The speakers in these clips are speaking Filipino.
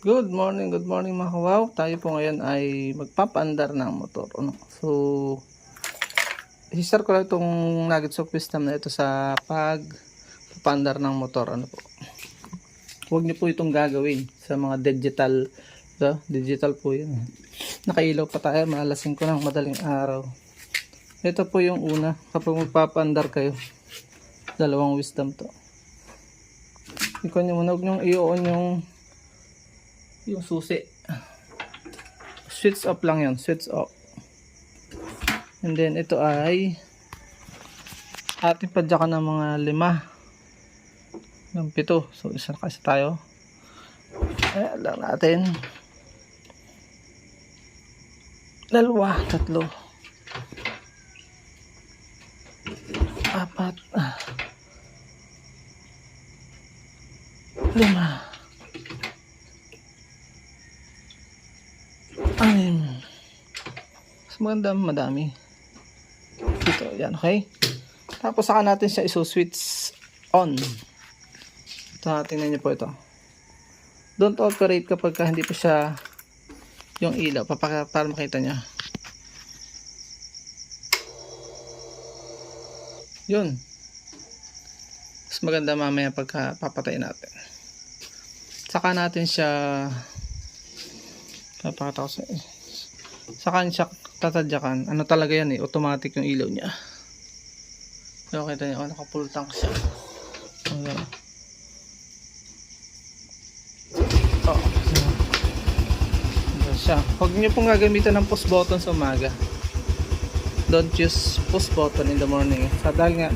Good morning mga kawaw. Tayo po ngayon ay magpapaandar ng motor. So, i-start ko lang itong nugget sock system na ito sa pagpapaandar ng motor. Huwag niyo po itong gagawin sa mga digital. Digital po yun. Nakailaw pa tayo, maalasing ko ng madaling araw. Ito po yung una. Kapag magpapaandar kayo, dalawang wisdom to. Ikaw nyo muna, huwag nyo i-on yung susi. Switch off lang yun, switch off. And then ito ay ating padyakan ng mga 5 ng 7. So isa kasi tayo. Ayan lang natin. 2, 3, 4, 5. Mas maganda, madami dito, yan, okay. Tapos saka natin siya iso-switch on. Ito, tingnan nyo po ito. Don't operate kapag hindi pa siya yung ilaw, para makita nyo. Yun, mas maganda mamaya pagka papatay natin. Saka natin siya papakita ko sa saka siya tatadyakan. Ano talaga yan automatic yung ilaw niya. So kita niyo, naka full tank siya. Ayan. Siya. Huwag niyo pong gagamitan ng push button sa umaga. Don't use push button in the morning. Sa dahil nga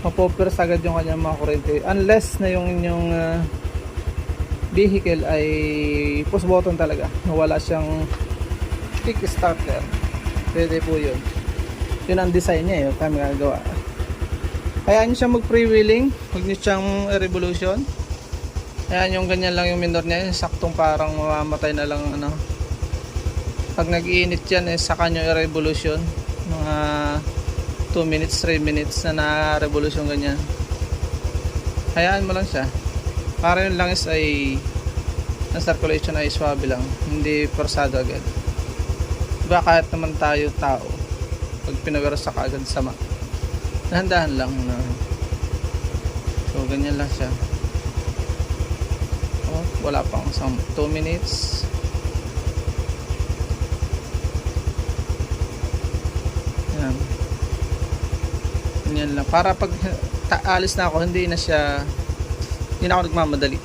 mapopers agad yung kanyang mga kurente. Unless na yung inyong vehicle ay push button talaga, nawala siyang kick starter, pwede po yun. Yun ang design niya, yun kami gagawa. Kaya nyo siya mag freewheeling, huwag nyo siyang revolution. Ayan, yung ganyan lang yung minor niya, yung saktong parang mamamatay na lang pag nag-iinit yan saka nyo i-revolution mga 2 minutes 3 minutes na revolution ganyan. Hayaan mo lang siya para yung langis ay ang circulation ay swabe lang, hindi forsado agad. Diba kahit naman tayo tao, pag pinawersa ka agad sama, dahan-dahan lang na. So ganyan lang siya. Wala pang 2 minutes. Yan. Ganyan lang, para pag alis na ako, hindi na ako nagmamadali.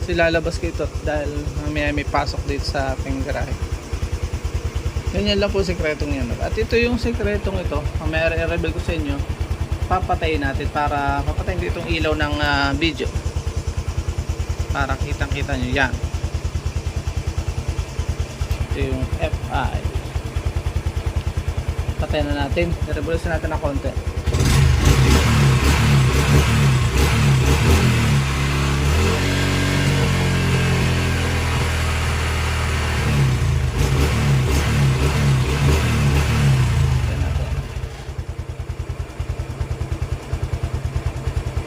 Kasi lalabas ko ito dahil may pasok dito sa aking garahe. Ganyan lang po sikretong yan. At ito yung sikretong ito, may i-reveal ko sa inyo. Papatayin natin para papatayin ko itong ilaw ng video. Para kitang-kita nyo yan. Ito yung FI. Patayin na natin. I-revolution natin na konti.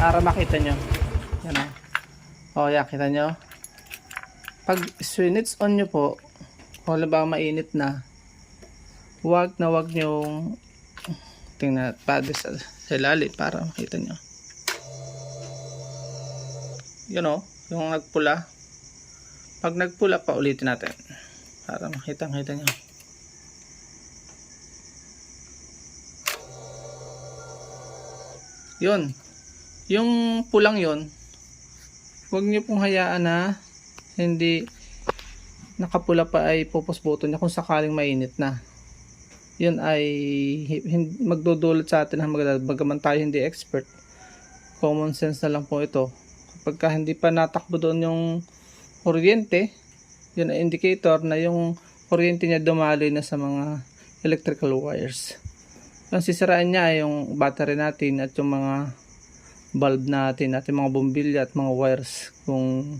Para makita nyo yan yan, kita nyo pag switch on nyo po o ba mainit na, wag nyong tingnan padi sa ilalim para makita nyo yung nagpula. Pag nagpula pa, ulitin natin para makita nyo. Yun, yung pulang yun, huwag nyo pong hayaan na hindi nakapula pa ay pupush button niya kung sakaling mainit na. Yun ay magdudulot sa atin ng bagaman tayo hindi expert. Common sense na lang po ito. Kapag hindi pa natakbo doon yung kuryente, yun ay indicator na yung kuryente niya dumaloy na sa mga electrical wires. Ang sisiraan niya ay yung battery natin at yung mga bulb natin, mga bombilya at mga wires. Kung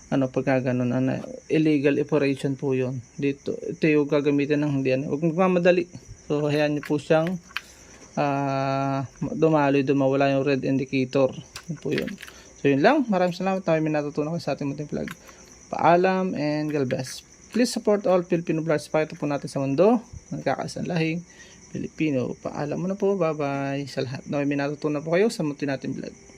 pagka ganun, illegal operation po yun dito. Ito yung gagamitin ng hindi huwag magmamadali. So hayaan niyo po siyang dumawala yung red indicator. Yun po yun. So yun lang, maraming salamat. May natutunan ko sa ating munting vlog. Paalam and God bless. Please support all Filipino vlogs. Pakita po natin sa mundo. Nagkakaisang lahing Pilipino. Paalam muna po. Bye bye sa lahat. Naway may natutunan po kayo sa munti natin vlog.